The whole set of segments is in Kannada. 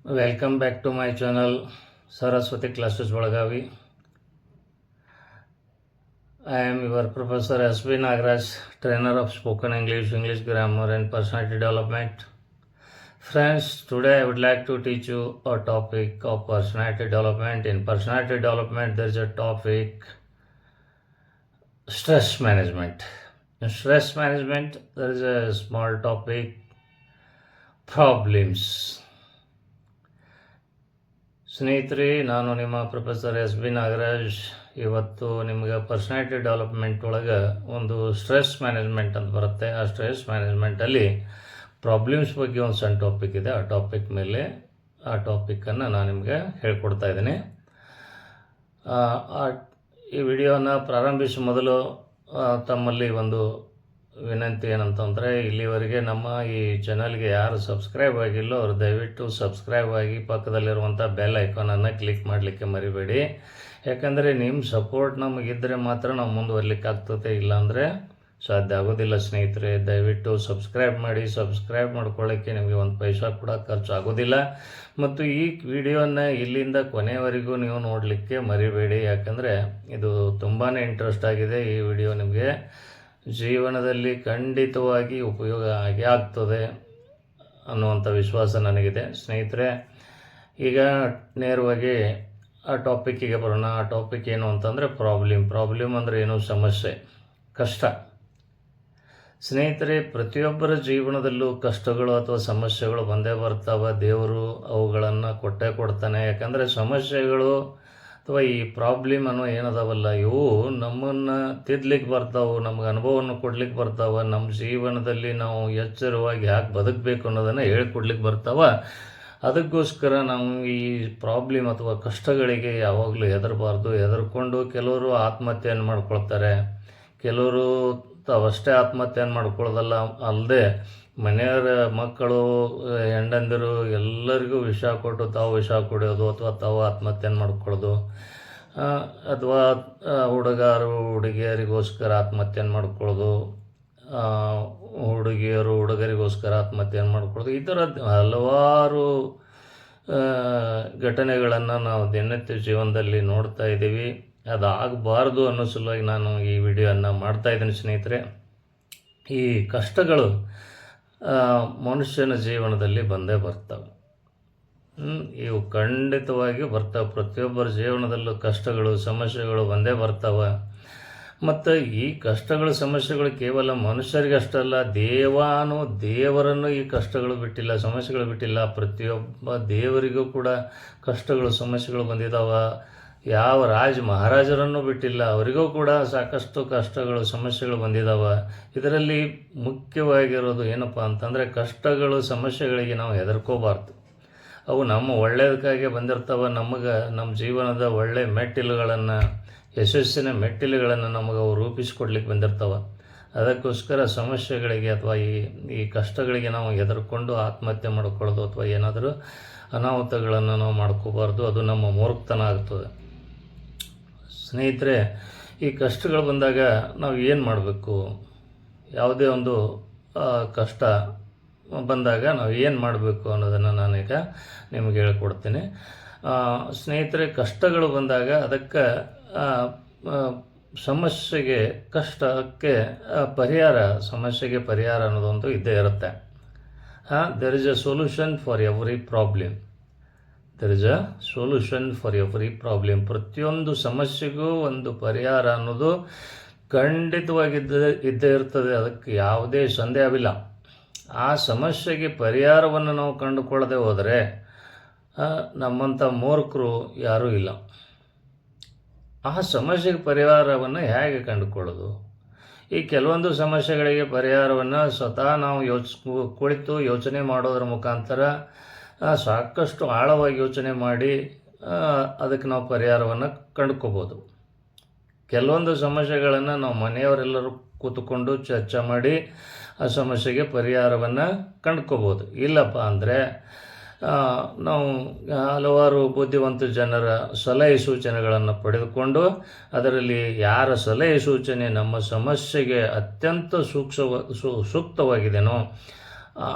Welcome back to my channel Saraswati Classes Belagavi. I am your Professor S.B. Nagaraj, trainer of spoken English, English grammar and personality development. Friends, today I would like to teach you a topic of personality development. In personality development, there is a topic stress management. In stress management, there is a small topic problems. ಸ್ನೇಹಿತರೆ, ನಾನು ನಿಮ್ಮ ಪ್ರೊಫೆಸರ್ S.B. ನಾಗರಾಜ್. ಇವತ್ತು ನಿಮಗೆ ಪರ್ಸನಾಲಿಟಿ ಡೆವಲಪ್ಮೆಂಟ್ ಒಳಗೆ ಒಂದು ಸ್ಟ್ರೆಸ್ ಮ್ಯಾನೇಜ್ಮೆಂಟ್ ಅಂತ ಬರುತ್ತೆ. ಆ ಸ್ಟ್ರೆಸ್ ಮ್ಯಾನೇಜ್ಮೆಂಟಲ್ಲಿ ಪ್ರಾಬ್ಲಮ್ಸ್ ಬಗ್ಗೆ ಒಂದು ಸಣ್ಣ ಟಾಪಿಕ್ ಇದೆ. ಆ ಟಾಪಿಕ್ ಮೇಲೆ ಆ ಟಾಪಿಕ್ಕನ್ನು ನಾನು ನಿಮಗೆ ಹೇಳ್ಕೊಡ್ತಾ ಇದ್ದೀನಿ. ಈ ವಿಡಿಯೋನ ಪ್ರಾರಂಭಿಸುವ ಮೊದಲು ತಮ್ಮಲ್ಲಿ ಒಂದು ವಿನಂತಿ ಏನಂತಂದರೆ, ಇಲ್ಲಿವರೆಗೆ ನಮ್ಮ ಈ ಚಾನಲ್ಗೆ ಯಾರು ಸಬ್ಸ್ಕ್ರೈಬ್ ಆಗಿಲ್ಲೋ ಅವರು ದಯವಿಟ್ಟು ಸಬ್ಸ್ಕ್ರೈಬ್ ಆಗಿ ಪಕ್ಕದಲ್ಲಿರುವಂಥ ಬೆಲ್ ಐಕಾನನ್ನು ಕ್ಲಿಕ್ ಮಾಡಲಿಕ್ಕೆ ಮರಿಬೇಡಿ. ಯಾಕಂದರೆ ನಿಮ್ಮ ಸಪೋರ್ಟ್ ನಮಗಿದ್ದರೆ ಮಾತ್ರ ನಾವು ಮುಂದುವರಲಿಕ್ಕೆ ಆಗ್ತದೆ, ಇಲ್ಲಾಂದರೆ ಸಾಧ್ಯ ಆಗೋದಿಲ್ಲ. ಸ್ನೇಹಿತರೆ, ದಯವಿಟ್ಟು ಸಬ್ಸ್ಕ್ರೈಬ್ ಮಾಡಿ. ಸಬ್ಸ್ಕ್ರೈಬ್ ಮಾಡ್ಕೊಳ್ಳೋಕ್ಕೆ ನಿಮಗೆ ಒಂದು ಪೈಸಾ ಕೂಡ ಖರ್ಚು ಆಗೋದಿಲ್ಲ. ಮತ್ತು ಈ ವಿಡಿಯೋನ ಇಲ್ಲಿಂದ ಕೊನೆಯವರೆಗೂ ನೀವು ನೋಡಲಿಕ್ಕೆ ಮರಿಬೇಡಿ, ಯಾಕಂದರೆ ಇದು ತುಂಬಾ ಇಂಟ್ರೆಸ್ಟ್ ಆಗಿದೆ. ಈ ವಿಡಿಯೋ ನಿಮಗೆ ಜೀವನದಲ್ಲಿ ಖಂಡಿತವಾಗಿ ಉಪಯೋಗ ಆಗೇ ಆಗ್ತದೆ ಅನ್ನುವಂಥ ವಿಶ್ವಾಸ ನನಗಿದೆ. ಸ್ನೇಹಿತರೆ, ಈಗ ನೇರವಾಗಿ ಆ ಟಾಪಿಕ್ಕಿಗೆ ಬರೋಣ. ಆ ಟಾಪಿಕ್ ಏನು ಅಂತಂದರೆ ಪ್ರಾಬ್ಲಮ್ ಅಂದರೆ ಏನು? ಸಮಸ್ಯೆ, ಕಷ್ಟ. ಸ್ನೇಹಿತರೆ, ಪ್ರತಿಯೊಬ್ಬರ ಜೀವನದಲ್ಲೂ ಕಷ್ಟಗಳು ಅಥವಾ ಸಮಸ್ಯೆಗಳು ಬಂದೇ ಬರ್ತಾವೆ. ದೇವರು ಅವುಗಳನ್ನು ಕೊಟ್ಟೇ ಕೊಡ್ತಾನೆ. ಯಾಕಂದರೆ ಸಮಸ್ಯೆಗಳು ಅಥವಾ ಈ ಪ್ರಾಬ್ಲಮ್ ಅನ್ನೋ ಏನದಾವಲ್ಲ, ಇವು ನಮ್ಮನ್ನು ತಿದ್ದಲಿಕ್ಕೆ ಬರ್ತಾವೆ, ನಮ್ಗೆ ಅನುಭವವನ್ನು ಕೊಡ್ಲಿಕ್ಕೆ ಬರ್ತಾವೆ, ನಮ್ಮ ಜೀವನದಲ್ಲಿ ನಾವು ಎಚ್ಚರವಾಗಿ ಯಾಕೆ ಬದುಕಬೇಕು ಅನ್ನೋದನ್ನು ಹೇಳ್ಕೊಡ್ಲಿಕ್ಕೆ ಬರ್ತಾವೆ. ಅದಕ್ಕೋಸ್ಕರ ನಾವು ಈ ಪ್ರಾಬ್ಲಮ್ ಅಥವಾ ಕಷ್ಟಗಳಿಗೆ ಯಾವಾಗಲೂ ಹೆದರಬಾರ್ದು. ಹೆದರ್ಕೊಂಡು ಕೆಲವರು ಆತ್ಮಹತ್ಯೆಯನ್ನು ಮಾಡ್ಕೊಳ್ತಾರೆ. ಕೆಲವರು ತಾವಷ್ಟೇ ಆತ್ಮಹತ್ಯೆಯನ್ನು ಮಾಡ್ಕೊಳ್ಳೋದಲ್ಲ ಅಲ್ಲದೆ ಮನೆಯವರ ಮಕ್ಕಳು, ಹೆಂಡಂದಿರು ಎಲ್ಲರಿಗೂ ವಿಷ ಕೊಟ್ಟು ತಾವು ವಿಷ ಕುಡಿಯೋದು ಅಥವಾ ತಾವು ಆತ್ಮಹತ್ಯೆಯನ್ನು ಮಾಡ್ಕೊಳ್ಳೋದು, ಅಥವಾ ಹುಡುಗರು ಹುಡುಗಿಯರಿಗೋಸ್ಕರ ಆತ್ಮಹತ್ಯೆಯನ್ನು ಮಾಡ್ಕೊಳ್ಳೋದು, ಹುಡುಗಿಯರು ಹುಡುಗರಿಗೋಸ್ಕರ ಆತ್ಮಹತ್ಯೆಯನ್ನು ಮಾಡ್ಕೊಳ್ಳೋದು, ಈ ಥರ ಹಲವಾರು ಘಟನೆಗಳನ್ನು ನಾವು ದಿನನಿತ್ಯ ಜೀವನದಲ್ಲಿ ನೋಡ್ತಾ ಇದ್ದೀವಿ. ಅದಾಗಬಾರ್ದು ಅನ್ನೋ ಸಲುವಾಗಿ ನಾನು ಈ ವಿಡಿಯೋವನ್ನು ಮಾಡ್ತಾಯಿದ್ದೀನಿ. ಸ್ನೇಹಿತರೆ, ಈ ಕಷ್ಟಗಳು ಮನುಷ್ಯನ ಜೀವನದಲ್ಲಿ ಬಂದೇ ಬರ್ತವೆ. ಇವು ಖಂಡಿತವಾಗಿ ಬರ್ತವೆ. ಪ್ರತಿಯೊಬ್ಬರ ಜೀವನದಲ್ಲೂ ಕಷ್ಟಗಳು, ಸಮಸ್ಯೆಗಳು ಬಂದೇ ಬರ್ತವೆ. ಮತ್ತು ಈ ಕಷ್ಟಗಳು, ಸಮಸ್ಯೆಗಳು ಕೇವಲ ಮನುಷ್ಯರಿಗೆ ಅಷ್ಟಲ್ಲ, ದೇವರನ್ನು ಈ ಕಷ್ಟಗಳು ಬಿಟ್ಟಿಲ್ಲ, ಸಮಸ್ಯೆಗಳು ಬಿಟ್ಟಿಲ್ಲ. ಪ್ರತಿಯೊಬ್ಬ ದೇವರಿಗೂ ಕೂಡ ಕಷ್ಟಗಳು, ಸಮಸ್ಯೆಗಳು ಬಂದಿದ್ದಾವೆ. ಯಾವ ಮಹಾರಾಜರನ್ನು ಬಿಟ್ಟಿಲ್ಲ, ಅವರಿಗೂ ಕೂಡ ಸಾಕಷ್ಟು ಕಷ್ಟಗಳು, ಸಮಸ್ಯೆಗಳು ಬಂದಿದ್ದಾವೆ. ಇದರಲ್ಲಿ ಮುಖ್ಯವಾಗಿರೋದು ಏನಪ್ಪ ಅಂತಂದರೆ, ಕಷ್ಟಗಳು, ಸಮಸ್ಯೆಗಳಿಗೆ ನಾವು ಹೆದರ್ಕೋಬಾರ್ದು. ಅವು ನಮ್ಮ ಒಳ್ಳೆಯದಕ್ಕಾಗಿ ಬಂದಿರ್ತಾವೆ. ನಮ್ಮ ಜೀವನದ ಒಳ್ಳೆಯ ಮೆಟ್ಟಿಲುಗಳನ್ನು, ಯಶಸ್ಸಿನ ಮೆಟ್ಟಿಲುಗಳನ್ನು ನಮಗೆ ಅವು ರೂಪಿಸಿಕೊಡ್ಲಿಕ್ಕೆ ಬಂದಿರ್ತಾವೆ. ಅದಕ್ಕೋಸ್ಕರ ಸಮಸ್ಯೆಗಳಿಗೆ ಅಥವಾ ಈ ಕಷ್ಟಗಳಿಗೆ ನಾವು ಹೆದರ್ಕೊಂಡು ಆತ್ಮಹತ್ಯೆ ಮಾಡ್ಕೊಳ್ಳೋದು ಅಥವಾ ಏನಾದರೂ ಅನಾಹುತಗಳನ್ನು ನಾವು ಮಾಡ್ಕೋಬಾರ್ದು. ಅದು ನಮ್ಮ ಮೂರ್ಖತನ ಆಗ್ತದೆ. ಸ್ನೇಹಿತರೆ, ಈ ಕಷ್ಟಗಳು ಬಂದಾಗ ನಾವು ಏನು ಮಾಡಬೇಕು? ಯಾವುದೇ ಒಂದು ಕಷ್ಟ ಬಂದಾಗ ನಾವು ಏನು ಮಾಡಬೇಕು ಅನ್ನೋದನ್ನು ನಾನೀಗ ನಿಮಗೆ ಹೇಳ್ಕೊಡ್ತೀನಿ. ಸ್ನೇಹಿತರೆ, ಕಷ್ಟಗಳು ಬಂದಾಗ ಅದಕ್ಕೆ ಸಮಸ್ಯೆಗೆ ಪರಿಹಾರ ಅನ್ನೋದೊಂದು ಇದ್ದೇ ಇರುತ್ತೆ. There is A solution for every problem. ಪ್ರತಿಯೊಂದು ಸಮಸ್ಯೆಗೂ ಒಂದು ಪರಿಹಾರ ಅನ್ನೋದು ಖಂಡಿತವಾಗಿದ್ದೇ ಇರ್ತದೆ. ಅದಕ್ಕೆ ಯಾವುದೇ ಸಂದೇಹವಿಲ್ಲ. ಆ ಸಮಸ್ಯೆಗೆ ಪರಿಹಾರವನ್ನು ನಾವು ಕಂಡುಕೊಳ್ಳದೆ ಹೋದರೆ ನಮ್ಮಂಥ ಮೂರ್ಖರು ಯಾರೂ ಇಲ್ಲ. ಆ ಸಮಸ್ಯೆಗೆ ಪರಿಹಾರವನ್ನು ಹೇಗೆ ಕಂಡುಕೊಳ್ಳೋದು? ಈ ಕೆಲವೊಂದು ಸಮಸ್ಯೆಗಳಿಗೆ ಪರಿಹಾರವನ್ನು ಸ್ವತಃ ನಾವು ಕುಳಿತು ಯೋಚನೆ ಮಾಡೋದ್ರ ಮುಖಾಂತರ ಸಾಕಷ್ಟು ಆಳವಾಗಿ ಯೋಚನೆ ಮಾಡಿ ಅದಕ್ಕೆ ನಾವು ಪರಿಹಾರವನ್ನು ಕಂಡುಕೋಬೋದು. ಕೆಲವೊಂದು ಸಮಸ್ಯೆಗಳನ್ನು ನಾವು ಮನೆಯವರೆಲ್ಲರೂ ಕೂತ್ಕೊಂಡು ಚರ್ಚೆ ಮಾಡಿ ಆ ಸಮಸ್ಯೆಗೆ ಪರಿಹಾರವನ್ನು ಕಂಡುಕೋಬೋದು. ಇಲ್ಲಪ್ಪ ಅಂದರೆ ನಾವು ಹಲವಾರು ಬುದ್ಧಿವಂತ ಜನರ ಸಲಹೆ ಸೂಚನೆಗಳನ್ನು ಪಡೆದುಕೊಂಡು ಅದರಲ್ಲಿ ಯಾರ ಸಲಹೆ ಸೂಚನೆ ನಮ್ಮ ಸಮಸ್ಯೆಗೆ ಅತ್ಯಂತ ಸೂಕ್ತವಾಗಿದೆಯೋ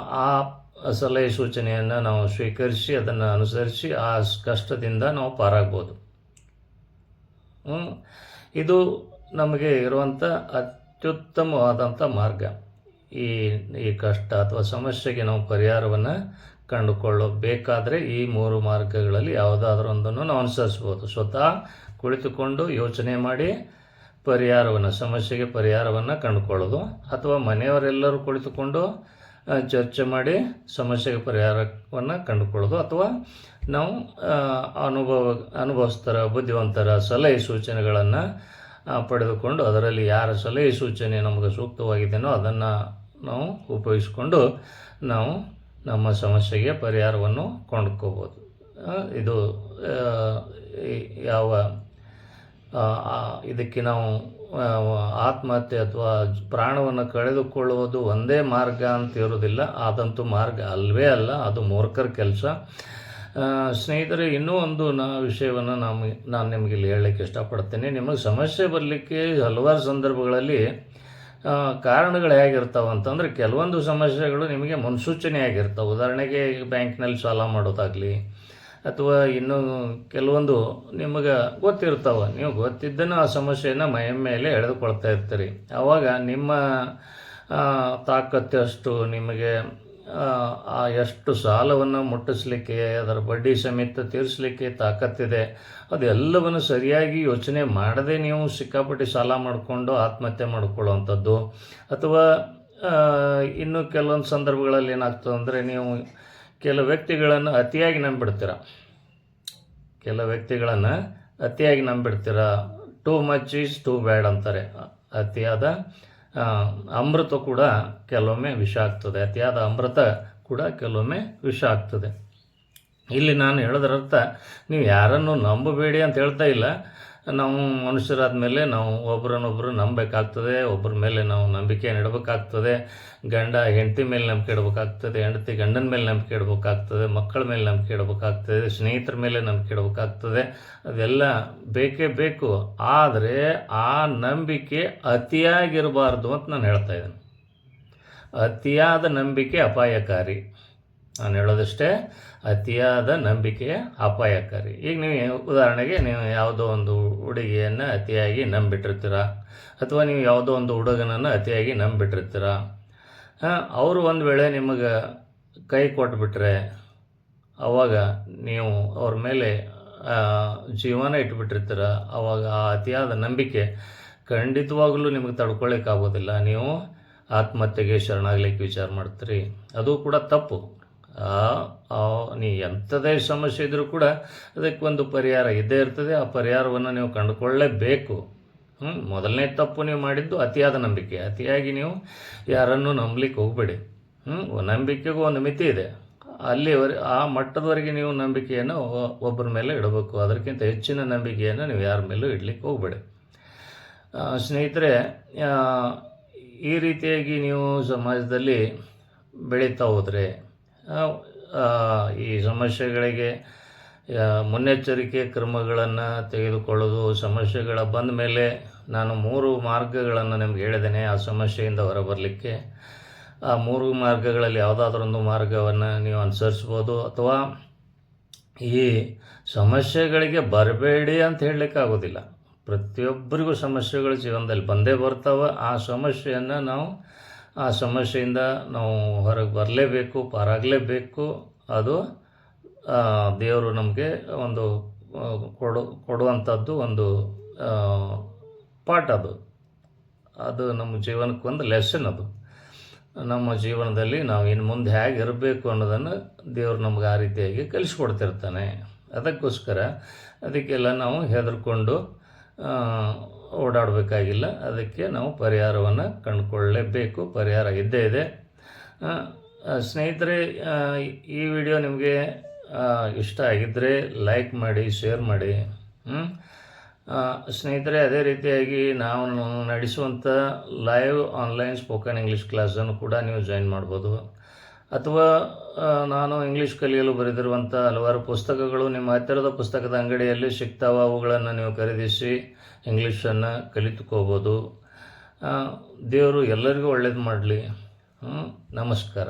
ಸಲಹೆ ಸೂಚನೆಯನ್ನು ನಾವು ಸ್ವೀಕರಿಸಿ ಅದನ್ನು ಅನುಸರಿಸಿ ಆ ಕಷ್ಟದಿಂದ ನಾವು ಪಾರಾಗ್ಬೋದು. ಇದು ನಮಗೆ ಇರುವಂಥ ಅತ್ಯುತ್ತಮವಾದಂಥ ಮಾರ್ಗ. ಈ ಕಷ್ಟ ಅಥವಾ ಸಮಸ್ಯೆಗೆ ನಾವು ಪರಿಹಾರವನ್ನು ಕಂಡುಕೊಳ್ಳಬೇಕಾದರೆ ಈ 3 ಮಾರ್ಗಗಳಲ್ಲಿ ಯಾವುದಾದ್ರೂ ಒಂದನ್ನು ನಾವು ಅನುಸರಿಸ್ಬೋದು. ಸ್ವತಃ ಕುಳಿತುಕೊಂಡು ಯೋಚನೆ ಮಾಡಿ ಸಮಸ್ಯೆಗೆ ಪರಿಹಾರವನ್ನು ಕಂಡುಕೊಳ್ಳೋದು, ಅಥವಾ ಮನೆಯವರೆಲ್ಲರೂ ಕುಳಿತುಕೊಂಡು ಚರ್ಚೆ ಮಾಡಿ ಸಮಸ್ಯೆಗೆ ಪರಿಹಾರವನ್ನು ಕಂಡುಕೊಳ್ಳೋದು, ಅಥವಾ ನಾವು ಅನುಭವಸ್ಥರ ಬುದ್ಧಿವಂತರ ಸಲಹೆ ಸೂಚನೆಗಳನ್ನು ಪಡೆದುಕೊಂಡು ಅದರಲ್ಲಿ ಯಾರ ಸಲಹೆ ಸೂಚನೆ ನಮಗೆ ಸೂಕ್ತವಾಗಿದೆಯೋ ಅದನ್ನು ನಾವು ಉಪಯೋಗಿಸಿಕೊಂಡು ನಾವು ನಮ್ಮ ಸಮಸ್ಯೆಗೆ ಪರಿಹಾರವನ್ನು ಕೊಂಡ್ಕೋಬೋದು. ಇದು ಇದಕ್ಕೆ ನಾವು ಆತ್ಮಹತ್ಯೆ ಅಥವಾ ಪ್ರಾಣವನ್ನು ಕಳೆದುಕೊಳ್ಳುವುದು ಒಂದೇ ಮಾರ್ಗ ಅಂತ ಇರೋದಿಲ್ಲ. ಅದಂತೂ ಮಾರ್ಗ ಅಲ್ವೇ ಅಲ್ಲ, ಅದು ಮೂರ್ಖರ ಕೆಲಸ. ಸ್ನೇಹಿತರೆ, ಇನ್ನೂ ಒಂದು ವಿಷಯವನ್ನು ನಾನು ನಿಮಗೆ ಇಲ್ಲಿ ಹೇಳಲಿಕ್ಕೆ ಇಷ್ಟಪಡ್ತೇನೆ. ನಿಮಗೆ ಸಮಸ್ಯೆ ಬರಲಿಕ್ಕೆ ಹಲವಾರು ಸಂದರ್ಭಗಳಲ್ಲಿ ಕಾರಣಗಳು ಹೇಗಿರ್ತಾವೆ ಅಂತಂದರೆ, ಕೆಲವೊಂದು ಸಮಸ್ಯೆಗಳು ನಿಮಗೆ ಮುನ್ಸೂಚನೆ ಆಗಿರ್ತಾವೆ. ಉದಾಹರಣೆಗೆ ಬ್ಯಾಂಕ್ನಲ್ಲಿ ಸಾಲ ಮಾಡೋದಾಗಲಿ, ಅಥವಾ ಇನ್ನೂ ಕೆಲವೊಂದು ನಿಮಗೆ ಗೊತ್ತಿರ್ತಾವೆ. ನೀವು ಗೊತ್ತಿದ್ದನ್ನು ಆ ಸಮಸ್ಯೆಯನ್ನು ಮೈ ಮೇಲೆ ಎಳೆದುಕೊಳ್ತಾ ಇರ್ತೀರಿ. ಆವಾಗ ನಿಮ್ಮ ತಾಕತ್ತಷ್ಟು ನಿಮಗೆ ಎಷ್ಟು ಸಾಲವನ್ನು ಮುಟ್ಟಿಸ್ಲಿಕ್ಕೆ, ಅದರ ಬಡ್ಡಿ ಸಮೇತ ತೀರಿಸಲಿಕ್ಕೆ ತಾಕತ್ತಿದೆ, ಅದೆಲ್ಲವನ್ನು ಸರಿಯಾಗಿ ಯೋಚನೆ ಮಾಡದೆ ನೀವು ಸಿಕ್ಕಾಪಟ್ಟಿ ಸಾಲ ಮಾಡಿಕೊಂಡು ಆತ್ಮಹತ್ಯೆ ಮಾಡ್ಕೊಳ್ಳುವಂಥದ್ದು, ಅಥವಾ ಇನ್ನು ಕೆಲವೊಂದು ಸಂದರ್ಭಗಳಲ್ಲಿ ಏನಾಗ್ತದೆ ಅಂದರೆ, ನೀವು ಕೆಲವು ವ್ಯಕ್ತಿಗಳನ್ನು ಅತಿಯಾಗಿ ನಂಬಿಡ್ತೀರ. Too much is too bad ಅಂತಾರೆ. ಅತಿಯಾದ ಅಮೃತ ಕೂಡ ಕೆಲವೊಮ್ಮೆ ವಿಷ ಆಗ್ತದೆ, ಅತಿಯಾದ ಅಮೃತ ಕೂಡ ಕೆಲವೊಮ್ಮೆ ವಿಷ ಆಗ್ತದೆ. ಇಲ್ಲಿ ನಾನು ಹೇಳೋದರರ್ಥ, ನೀವು ಯಾರನ್ನು ನಂಬಬೇಡಿ ಅಂತ ಹೇಳ್ತಾ ಇಲ್ಲ. ನಾವು ಮನುಷ್ಯರಾದ ಮೇಲೆ ನಾವು ಒಬ್ಬರನ್ನೊಬ್ಬರು ನಂಬಬೇಕಾಗ್ತದೆ, ಒಬ್ಬರ ಮೇಲೆ ನಾವು ನಂಬಿಕೆಯನ್ನು ಇಡಬೇಕಾಗ್ತದೆ. ಗಂಡ ಹೆಂಡತಿ ಮೇಲೆ ನಂಬಿಕೆ ಇಡಬೇಕಾಗ್ತದೆ, ಹೆಂಡತಿ ಗಂಡನ ಮೇಲೆ ನಂಬಿಕೆ ಇಡಬೇಕಾಗ್ತದೆ, ಮಕ್ಕಳ ಮೇಲೆ ನಂಬಿಕೆ ಇಡಬೇಕಾಗ್ತದೆ, ಸ್ನೇಹಿತರ ಮೇಲೆ ನಂಬಿಕೆ ಇಡಬೇಕಾಗ್ತದೆ. ಅದೆಲ್ಲ ಬೇಕೇ ಬೇಕು. ಆದರೆ ಆ ನಂಬಿಕೆ ಅತಿಯಾಗಿರಬಾರ್ದು ಅಂತ ನಾನು ಹೇಳ್ತಾ ಇದ್ದೇನೆ. ಅತಿಯಾದ ನಂಬಿಕೆ ಅಪಾಯಕಾರಿ. ನಾನು ಹೇಳೋದಷ್ಟೇ, ಅತಿಯಾದ ನಂಬಿಕೆ ಅಪಾಯಕಾರಿ. ಈಗ ನೀವು ಉದಾಹರಣೆಗೆ ನೀವು ಯಾವುದೋ ಒಂದು ಹುಡುಗಿಯನ್ನು ಅತಿಯಾಗಿ ನಂಬಿಟ್ಟಿರ್ತೀರ, ಅಥವಾ ನೀವು ಯಾವುದೋ ಒಂದು ಹುಡುಗನನ್ನು ಅತಿಯಾಗಿ ನಂಬಿಟ್ಟಿರ್ತೀರ. ಅವರು ಒಂದು ವೇಳೆ ನಿಮಗೆ ಕೈ ಕೊಟ್ಬಿಟ್ರೆ, ಆವಾಗ ನೀವು ಅವ್ರ ಮೇಲೆ ಜೀವನ ಇಟ್ಬಿಟ್ಟಿರ್ತೀರ. ಆವಾಗ ಆ ಅತಿಯಾದ ನಂಬಿಕೆ ಖಂಡಿತವಾಗಲೂ ನಿಮಗೆ ತಡ್ಕೊಳ್ಳಿಕ್ಕಾಗೋದಿಲ್ಲ. ನೀವು ಆತ್ಮಹತ್ಯೆಗೆ ಶರಣಾಗಲಿಕ್ಕೆ ವಿಚಾರ ಮಾಡ್ತೀರಿ. ಅದು ಕೂಡ ತಪ್ಪು. ನೀ ಎಂಥದೇ ಸಮಸ್ಯೆ ಇದ್ದರೂ ಕೂಡ ಅದಕ್ಕೆ ಒಂದು ಪರಿಹಾರ ಇದ್ದೇ ಇರ್ತದೆ. ಆ ಪರಿಹಾರವನ್ನು ನೀವು ಕಂಡುಕೊಳ್ಳಲೇಬೇಕು. ಮೊದಲನೇ ತಪ್ಪು ನೀವು ಮಾಡಿದ್ದು ಅತಿಯಾದ ನಂಬಿಕೆ. ಅತಿಯಾಗಿ ನೀವು ಯಾರನ್ನು ನಂಬಲಿಕ್ಕೆ ಹೋಗಬೇಡಿ. ನಂಬಿಕೆಗೂ ಒಂದು ಮಿತಿ ಇದೆ. ಆ ಮಟ್ಟದವರೆಗೆ ನೀವು ನಂಬಿಕೆಯನ್ನು ಒಬ್ಬರ ಮೇಲೆ ಇಡಬೇಕು. ಅದಕ್ಕಿಂತ ಹೆಚ್ಚಿನ ನಂಬಿಕೆಯನ್ನು ನೀವು ಯಾರ ಮೇಲೂ ಇಡಲಿಕ್ಕೆ ಹೋಗಬೇಡಿ. ಸ್ನೇಹಿತರೆ, ಈ ರೀತಿಯಾಗಿ ನೀವು ಸಮಾಜದಲ್ಲಿ ಬೆಳೀತಾ ಹೋದರೆ, ಈ ಸಮಸ್ಯೆಗಳಿಗೆ ಮುನ್ನೆಚ್ಚರಿಕೆ ಕ್ರಮಗಳನ್ನು ತೆಗೆದುಕೊಳ್ಳೋದು, ಸಮಸ್ಯೆಗಳ ಬಂದ ಮೇಲೆ ನಾನು 3 ಮಾರ್ಗಗಳನ್ನು ನಿಮ್ಗೆ ಹೇಳಿದ್ದೇನೆ ಆ ಸಮಸ್ಯೆಯಿಂದ ಹೊರಬರಲಿಕ್ಕೆ. ಆ 3 ಮಾರ್ಗಗಳಲ್ಲಿ ಯಾವುದಾದ್ರೂ ಒಂದು ಮಾರ್ಗವನ್ನು ನೀವು ಅನುಸರಿಸ್ಬೋದು. ಅಥವಾ ಈ ಸಮಸ್ಯೆಗಳಿಗೆ ಬರಬೇಡಿ ಅಂತ ಹೇಳಲಿಕ್ಕಾಗೋದಿಲ್ಲ. ಪ್ರತಿಯೊಬ್ಬರಿಗೂ ಸಮಸ್ಯೆಗಳು ಜೀವನದಲ್ಲಿ ಬಂದೇ ಬರ್ತಾವೆ. ಆ ಸಮಸ್ಯೆಯಿಂದ ನಾವು ಹೊರಗೆ ಬರಲೇಬೇಕು, ಪಾರಾಗಲೇಬೇಕು. ಅದು ದೇವರು ನಮಗೆ ಒಂದು ಕೊಡುವಂಥದ್ದು ಒಂದು ಪಾಠ. ಅದು ನಮ್ಮ ಜೀವನಕ್ಕೆ ಒಂದು ಲೆಸನ್. ಅದು ನಮ್ಮ ಜೀವನದಲ್ಲಿ ನಾವು ಇನ್ನು ಮುಂದೆ ಹೇಗೆ ಇರಬೇಕು ಅನ್ನೋದನ್ನು ದೇವರು ನಮ್ಗೆ ಆ ರೀತಿಯಾಗಿ ಕಲಿಸ್ಕೊಡ್ತಿರ್ತಾನೆ. ಅದಕ್ಕೆಲ್ಲ ನಾವು ಹೆದರ್ಕೊಂಡು ಓಡಾಡಬೇಕಾಗಿಲ್ಲ. ಅದಕ್ಕೆ ನಾವು ಪರಿಹಾರವನ್ನು ಕಂಡುಕೊಳ್ಳಲೇಬೇಕು. ಪರಿಹಾರ ಇದ್ದೇ ಇದೆ. ಸ್ನೇಹಿತರೆ, ಈ ವಿಡಿಯೋ ನಿಮಗೆ ಇಷ್ಟ ಆಗಿದ್ದರೆ ಲೈಕ್ ಮಾಡಿ, ಶೇರ್ ಮಾಡಿ. ಸ್ನೇಹಿತರೆ, ಅದೇ ರೀತಿಯಾಗಿ ನಾವು ನಡೆಸುವಂಥ ಲೈವ್ ಆನ್ಲೈನ್ ಸ್ಪೋಕನ್ ಇಂಗ್ಲೀಷ್ ಕ್ಲಾಸನ್ನು ಕೂಡ ನೀವು ಜಾಯಿನ್ ಮಾಡ್ಬೋದು. ಅಥವಾ ನಾನು ಇಂಗ್ಲೀಷ್ ಕಲಿಯಲು ಬರೆದಿರುವಂಥ ಹಲವಾರು ಪುಸ್ತಕಗಳು ನಿಮ್ಮ ಹತ್ತಿರದ ಪುಸ್ತಕದ ಅಂಗಡಿಯಲ್ಲಿ ಸಿಗ್ತಾವೆ. ಅವುಗಳನ್ನು ನೀವು ಖರೀದಿಸಿ ಇಂಗ್ಲೀಷನ್ನು ಕಲಿತುಕೋಬೋದು. ದೇವರು ಎಲ್ಲರಿಗೂ ಒಳ್ಳೇದು ಮಾಡಲಿ. ನಮಸ್ಕಾರ.